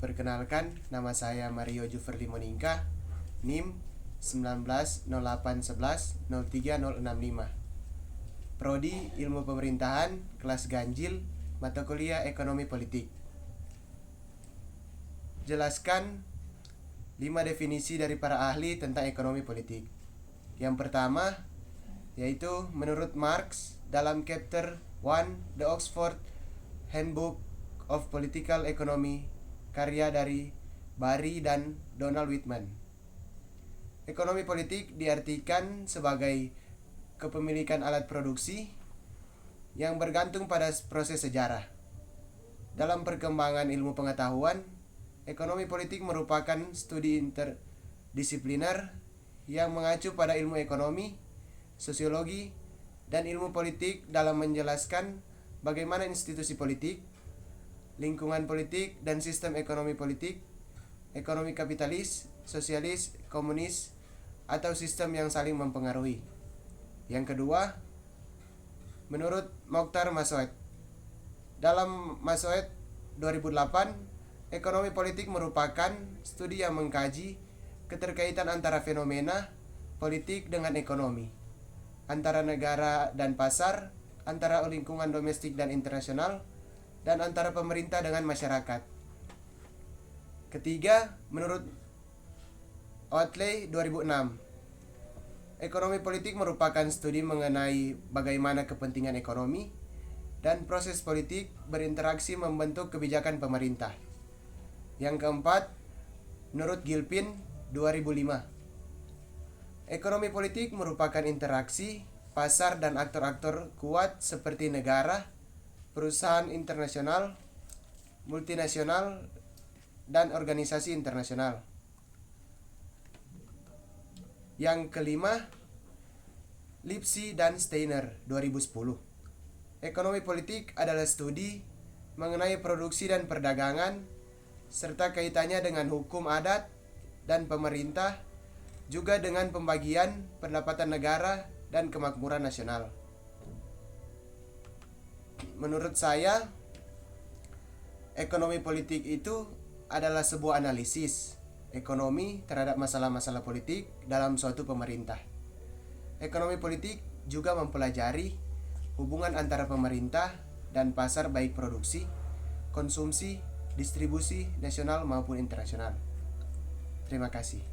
Perkenalkan, nama saya Mario Juverli Moningka, NIM 1908110365. Prodi Ilmu Pemerintahan, kelas ganjil, mata kuliah Ekonomi Politik. Jelaskan 5 definisi dari para ahli tentang ekonomi politik. Yang pertama, yaitu menurut Marx dalam chapter 1 The Oxford Handbook of Political Economy, karya dari Barry dan Donald Whitman. Ekonomi politik diartikan sebagai kepemilikan alat produksi yang bergantung pada proses sejarah. Dalam perkembangan ilmu pengetahuan, ekonomi politik merupakan studi interdisipliner yang mengacu pada ilmu ekonomi, sosiologi, dan ilmu politik dalam menjelaskan bagaimana institusi politik, lingkungan politik, dan sistem ekonomi politik, ekonomi kapitalis, sosialis, komunis, atau sistem yang saling mempengaruhi. Yang kedua, menurut Mokhtar Massoud, dalam Massoud 2008, ekonomi politik merupakan studi yang mengkaji keterkaitan antara fenomena politik dengan ekonomi, antara negara dan pasar, antara lingkungan domestik dan internasional, dan antara pemerintah dengan masyarakat. Ketiga, menurut Oatley 2006, ekonomi politik merupakan studi mengenai bagaimana kepentingan ekonomi dan proses politik berinteraksi membentuk kebijakan pemerintah. Yang keempat, menurut Gilpin 2005, ekonomi politik merupakan interaksi pasar dan aktor-aktor kuat seperti negara, perusahaan internasional, multinasional, dan organisasi internasional. Yang kelima, Lipsy dan Steiner 2010. Ekonomi politik adalah studi mengenai produksi dan perdagangan serta kaitannya dengan hukum adat dan pemerintah, juga dengan pembagian pendapatan negara dan kemakmuran nasional. Menurut saya, ekonomi politik itu adalah sebuah analisis ekonomi terhadap masalah-masalah politik dalam suatu pemerintah. Ekonomi politik juga mempelajari hubungan antara pemerintah dan pasar, baik produksi, konsumsi, distribusi nasional maupun internasional. Terima kasih.